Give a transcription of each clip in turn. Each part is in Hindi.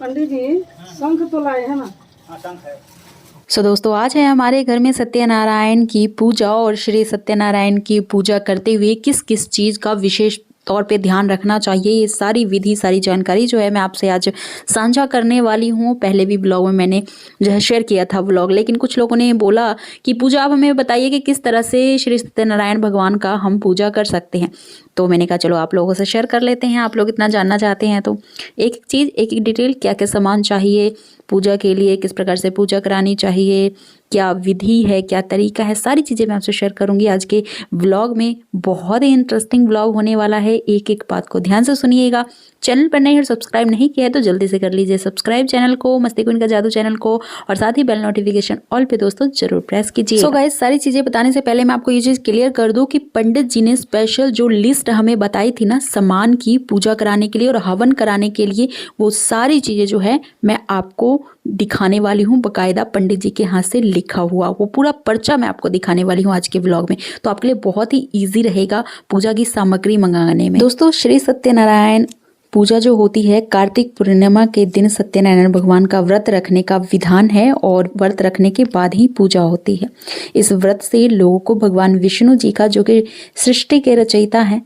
पंडित जी शंख तो लाए हैं ना? हाँ, शंख है। दोस्तों आज है हमारे घर में सत्यनारायण की पूजा और श्री सत्यनारायण की पूजा करते हुए किस किस चीज़ का विशेष तौर पे ध्यान रखना चाहिए, ये सारी विधि सारी जानकारी जो है मैं आपसे आज साझा करने वाली हूँ। पहले भी ब्लॉग में मैंने जो है शेयर किया था ब्लॉग, लेकिन कुछ लोगों ने बोला कि पूजा आप हमें बताइए कि किस तरह से श्री सत्यनारायण भगवान का हम पूजा कर सकते हैं। तो मैंने कहा चलो आप लोगों से शेयर कर लेते हैं, आप लोग इतना जानना चाहते हैं तो एक एक चीज़ एक एक डिटेल, क्या क्या सामान चाहिए पूजा के लिए, किस प्रकार से पूजा करानी चाहिए, क्या विधि है, क्या तरीका है, सारी चीज़ें मैं आपसे शेयर करूंगी आज के व्लॉग में। बहुत ही इंटरेस्टिंग व्लॉग होने वाला है, एक एक बात को ध्यान से सुनिएगा। चैनल पर नहीं और सब्सक्राइब नहीं किया है तो जल्दी से कर लीजिए सब्सक्राइब चैनल को, मस्ती क्वीन का जादू चैनल को, और साथ ही बेल नोटिफिकेशन ऑल पे दोस्तों जरूर प्रेस कीजिए। सो गाइस, सारी चीज़ें बताने से पहले मैं आपको ये चीज़ क्लियर कर दूं कि पंडित जी ने स्पेशल जो लिस्ट हमें बताई थी ना सामान की पूजा कराने के लिए और हवन कराने के लिए, वो सारी चीज़ें जो है मैं आपको दिखाने वाली हूँ, बकायदा पंडित जी के हाथ से लिखा हुआ वो पूरा पर्चा मैं आपको दिखाने वाली हूँ आज के व्लॉग में। तो आपके लिए बहुत ही ईजी रहेगा पूजा की सामग्री मंगाने में। दोस्तों, श्री सत्यनारायण पूजा जो होती है कार्तिक पूर्णिमा के दिन सत्यनारायण भगवान का व्रत रखने का विधान है और व्रत रखने के बाद ही पूजा होती है। इस व्रत से लोगों को भगवान विष्णु जी का, जो कि सृष्टि के रचयिता हैं,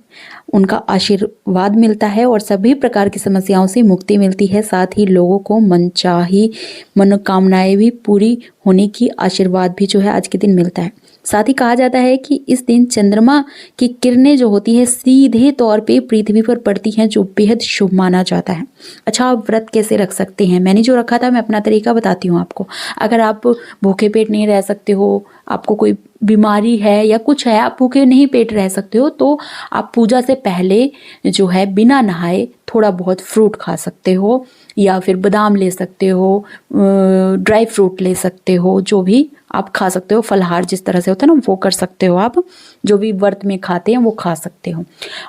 उनका आशीर्वाद मिलता है और सभी प्रकार की समस्याओं से मुक्ति मिलती है। साथ ही लोगों को मनचाही मनोकामनाएं भी पूरी होने की आशीर्वाद भी जो है आज के दिन मिलता है। साथ ही कहा जाता है कि इस दिन चंद्रमा की किरणें जो होती है सीधे तौर पे पृथ्वी पर पड़ती हैं, जो बेहद शुभ माना जाता है। अच्छा, आप व्रत कैसे रख सकते हैं? मैंने जो रखा था मैं अपना तरीका बताती हूँ आपको। अगर आप भूखे पेट नहीं रह सकते हो, आपको कोई बीमारी है या कुछ है, आप भूखे नहीं पेट रह सकते हो, तो आप पूजा से पहले जो है बिना नहाए थोड़ा बहुत फ्रूट खा सकते हो, या फिर बादाम ले सकते हो, ड्राई फ्रूट ले सकते हो, जो भी आप खा सकते हो, फलहार जिस तरह से होता है ना वो कर सकते हो। आप जो भी व्रत में खाते हैं वो खा सकते हो।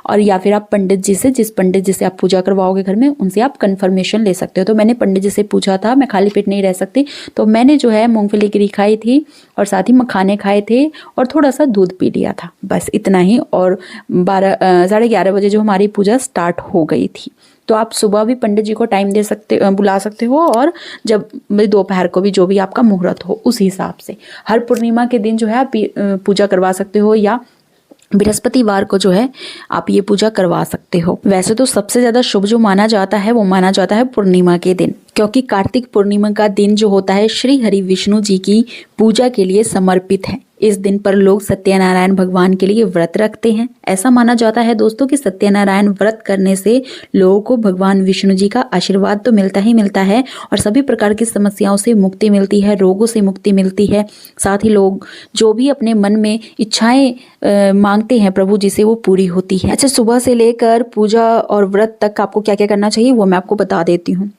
और या फिर आप पंडित जी से, जिस पंडित जी से आप पूजा करवाओगे घर में, उनसे आप कंफर्मेशन ले सकते हो। तो मैंने पंडित जी से पूछा था, मैं खाली पेट नहीं रह सकती, तो मैंने जो है मूंगफली गिरी खाई थी और साथ ही मखाने खाए थे और थोड़ा सा दूध पी लिया था, बस इतना ही। और 11:30 बजे जो हमारी पूजा स्टार्ट हो गई थी। तो आप सुबह भी पंडित जी को टाइम दे सकते, बुला सकते हो, और जब दोपहर को भी, जो भी आपका मुहूर्त हो उस हिसाब से। हर पूर्णिमा के दिन जो है आप पूजा करवा सकते हो, या बृहस्पतिवार को जो है आप ये पूजा करवा सकते हो। वैसे तो सबसे ज्यादा शुभ जो माना जाता है वो माना जाता है पूर्णिमा के दिन, क्योंकि कार्तिक पूर्णिमा का दिन जो होता है श्री हरि विष्णु जी की पूजा के लिए समर्पित है। इस दिन पर लोग सत्यनारायण भगवान के लिए व्रत रखते हैं। ऐसा माना जाता है दोस्तों कि सत्यनारायण व्रत करने से लोगों को भगवान विष्णु जी का आशीर्वाद तो मिलता ही मिलता है और सभी प्रकार की समस्याओं से मुक्ति मिलती है, रोगों से मुक्ति मिलती है। साथ ही लोग जो भी अपने मन में इच्छाएं मांगते हैं प्रभु जी से, वो पूरी होती है। अच्छा, सुबह से लेकर पूजा और व्रत तक आपको क्या क्या करना चाहिए वो मैं आपको बता देती हूँ।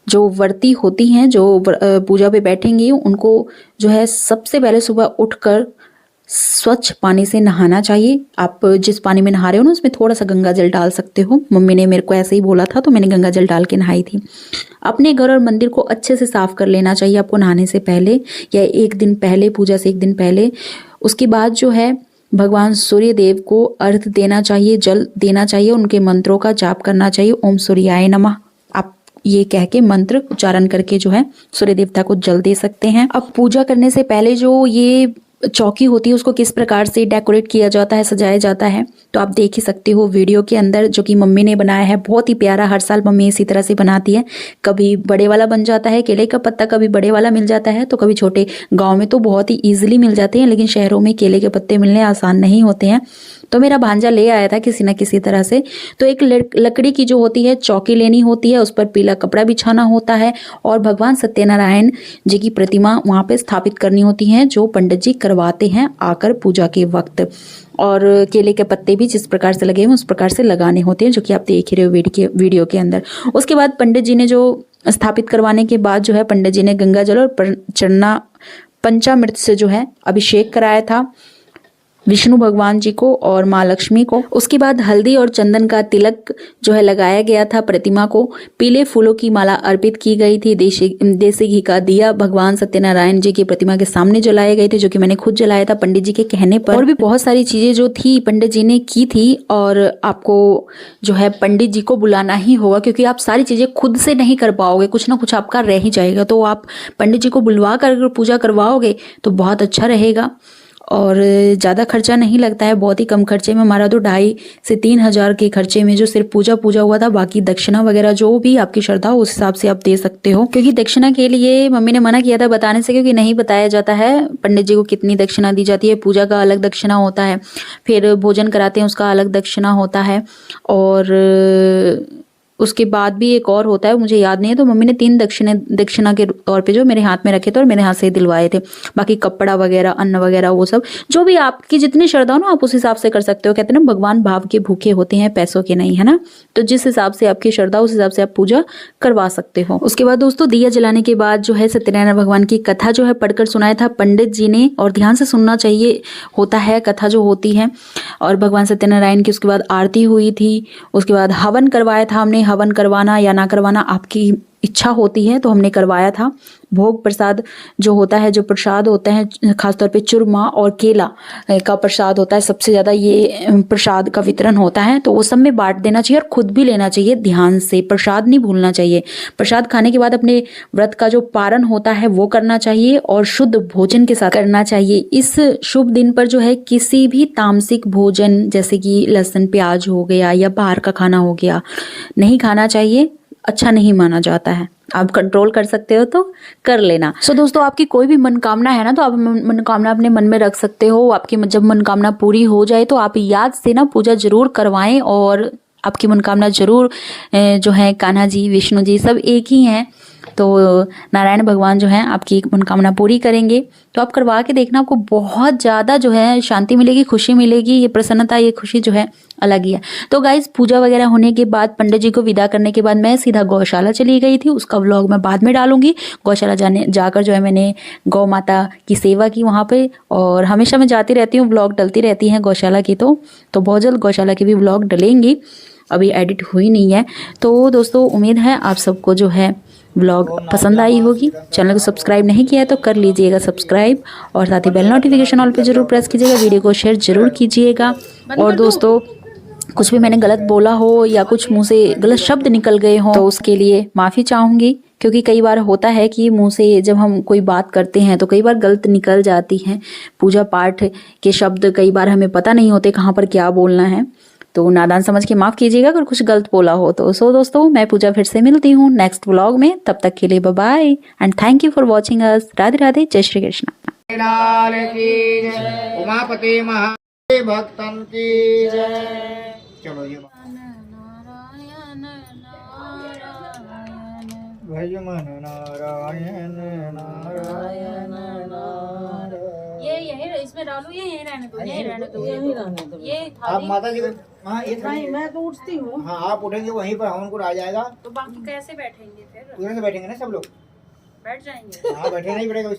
जो व्रती होती हैं, जो पूजा पे बैठेंगी, उनको जो है सबसे पहले सुबह उठकर स्वच्छ पानी से नहाना चाहिए। आप जिस पानी में नहा रहे हो ना उसमें थोड़ा सा गंगा जल डाल सकते हो। मम्मी ने मेरे को ऐसे ही बोला था तो मैंने गंगा जल डाल के नहाई थी। अपने घर और मंदिर को अच्छे से साफ कर लेना चाहिए आपको नहाने से पहले, या एक दिन पहले, पूजा से एक दिन पहले। उसके बाद जो है भगवान सूर्य देव को अर्घ देना चाहिए, जल देना चाहिए, उनके मंत्रों का जाप करना चाहिए। ओम सूर्याय नमः आप ये कह के मंत्र उच्चारण करके जो है सूर्य देवता को जल दे सकते हैं। अब पूजा करने से पहले जो ये चौकी होती है उसको किस प्रकार से डेकोरेट किया जाता है, सजाया जाता है, तो आप देख ही सकते हो वीडियो के अंदर, जो कि मम्मी ने बनाया है। बहुत ही प्यारा, हर साल मम्मी इसी तरह से बनाती है। कभी बड़े वाला बन जाता है केले का पत्ता, कभी बड़े वाला मिल जाता है, तो कभी छोटे। गांव में तो बहुत ही ईजिली मिल जाते हैं, लेकिन शहरों में केले के पत्ते मिलने आसान नहीं होते हैं। तो मेरा भांजा ले आया था किसी न किसी तरह से। तो एक लकड़ी की जो होती है चौकी लेनी होती है, उस पर पीला कपड़ा बिछाना होता है और भगवान सत्यनारायण जी की प्रतिमा वहां पे स्थापित करनी होती है, जो पंडित जी करवाते हैं आकर पूजा के वक्त। और केले के पत्ते भी जिस प्रकार से लगे हैं उस प्रकार से लगाने होते हैं, जो कि आप देख रहे हो वीडियो के अंदर। उसके बाद पंडित जी ने जो स्थापित करवाने के बाद जो है पंडित जी ने गंगा जल और पंचामृत से जो है अभिषेक कराया था। विष्णु भगवान जी को और माँ लक्ष्मी को। उसके बाद हल्दी और चंदन का तिलक जो है लगाया गया था प्रतिमा को। पीले फूलों की माला अर्पित की गई थी। देसी घी का दिया भगवान सत्यनारायण जी की प्रतिमा के सामने जलाए गए थे, जो कि मैंने खुद जलाया था पंडित जी के कहने पर। और भी बहुत सारी चीजें जो थी पंडित जी ने की थी। और आपको जो है पंडित जी को बुलाना ही होगा, क्योंकि आप सारी चीजें खुद से नहीं कर पाओगे, कुछ ना कुछ आपका रह ही जाएगा। तो आप पंडित जी को बुलवा कर पूजा करवाओगे तो बहुत अच्छा रहेगा। और ज़्यादा खर्चा नहीं लगता है, बहुत ही कम खर्चे में। हमारा तो 2,500 से 3,000 के खर्चे में जो सिर्फ पूजा हुआ था। बाकी दक्षिणा वगैरह जो भी आपकी श्रद्धा हो उस हिसाब से आप दे सकते हो, क्योंकि दक्षिणा के लिए मम्मी ने मना किया था बताने से, क्योंकि नहीं बताया जाता है पंडित जी को कितनी दक्षिणा दी जाती है। पूजा का अलग दक्षिणा होता है, फिर भोजन कराते हैं उसका अलग दक्षिणा होता है, और उसके बाद भी एक और होता है, मुझे याद नहीं है। तो मम्मी ने 3 दक्षिणा के तौर पे जो मेरे हाथ में रखे थे और मेरे हाथ से दिलवाए थे। बाकी कपड़ा वगैरह, अन्न वगैरह, वो सब जो भी आपकी जितनी श्रद्धा हो ना, आप उस हिसाब से कर सकते हो। कहते हैं ना, भगवान भाव के भूखे होते हैं, पैसों के नहीं, है ना। तो जिस हिसाब से आपकी श्रद्धा उस हिसाब से आप पूजा करवा सकते हो। उसके बाद दोस्तों, दिया जलाने के बाद जो है सत्यनारायण भगवान की कथा जो है पढ़कर सुनाया था पंडित जी ने, और ध्यान से सुनना चाहिए होता है कथा जो होती है। और भगवान सत्यनारायण की उसके बाद आरती हुई थी। उसके बाद हवन करवाया था हमने। हवन करवाना या ना करवाना आपकी इच्छा होती है, तो हमने करवाया था। भोग प्रसाद जो होता है, जो प्रसाद होते हैं, खासतौर पे चूरमा और केला का प्रसाद होता है, सबसे ज़्यादा ये प्रसाद का वितरण होता है। तो वो सब में बांट देना चाहिए और खुद भी लेना चाहिए ध्यान से। प्रसाद नहीं भूलना चाहिए। प्रसाद खाने के बाद अपने व्रत का जो पारण होता है वो करना चाहिए, और शुद्ध भोजन के साथ करना चाहिए। इस शुभ दिन पर जो है किसी भी तामसिक भोजन, जैसे कि लहसुन प्याज हो गया या बाहर का खाना हो गया, नहीं खाना चाहिए। अच्छा नहीं माना जाता है। आप कंट्रोल कर सकते हो तो कर लेना। सो दोस्तों, आपकी कोई भी मनोकामना है ना, तो आप मनोकामना अपने मन में रख सकते हो। आपकी जब मनोकामना पूरी हो जाए तो आप याद से ना पूजा जरूर करवाएं, और आपकी मनोकामना जरूर जो है, कान्हा जी, विष्णु जी सब एक ही हैं, तो नारायण भगवान जो हैं आपकी मनोकामना पूरी करेंगे। तो आप करवा के देखना, आपको बहुत ज़्यादा जो है शांति मिलेगी, खुशी मिलेगी। ये प्रसन्नता, ये खुशी जो है अलग ही है। तो गाइज, पूजा वगैरह होने के बाद पंडित जी को विदा करने के बाद मैं सीधा गौशाला चली गई थी। उसका व्लॉग मैं बाद में डालूंगी। गौशाला जाकर जो है मैंने गौ माता की सेवा की वहाँ पे, और हमेशा मैं जाती रहती हूँ, व्लॉग डलती रहती हैं गौशाला की। तो बहुत जल्द गौशाला की भी व्लॉग डलेंगी, अभी एडिट हुई नहीं है। तो दोस्तों, उम्मीद है आप सबको जो है व्लॉग पसंद आई होगी। चैनल को सब्सक्राइब नहीं किया है तो कर लीजिएगा सब्सक्राइब, और साथ ही बेल नोटिफिकेशन ऑल पे जरूर प्रेस कीजिएगा। वीडियो को शेयर जरूर कीजिएगा। और दोस्तों, कुछ भी मैंने गलत बोला हो या कुछ मुंह से गलत शब्द निकल गए हो तो उसके लिए माफ़ी चाहूँगी, क्योंकि कई बार होता है कि मुंह से जब हम कोई बात करते हैं तो कई बार गलत निकल जाती हैं। पूजा पाठ के शब्द कई बार हमें पता नहीं होते कहाँ पर क्या बोलना है, तो नादान समझ के माफ़ कीजिएगा अगर कुछ गलत बोला हो तो। सो दोस्तों, मैं पूजा फिर से मिलती हूँ नेक्स्ट व्लॉग में। तब तक के लिए bye bye and thank you for watching us. Radhe Radhe, जय श्री कृष्ण। उमापति महाभक्तन की जय। चलो ये भज मन नारायण नारायण नारायण। ये यही इसमें डालूं, ये यही रहने दो, यही रहने दो, यही रहने दो। ये आप माता जी हाँ ये नहीं, मैं तो उठती हूँ। हाँ आप उठेंगे वहीं पर हवन को आ जाएगा। तो बाकी कैसे बैठेंगे फिर? उधर से बैठेंगे ना सब लोग, बैठ जाएंगे। हाँ बैठे नहीं पड़ेगा।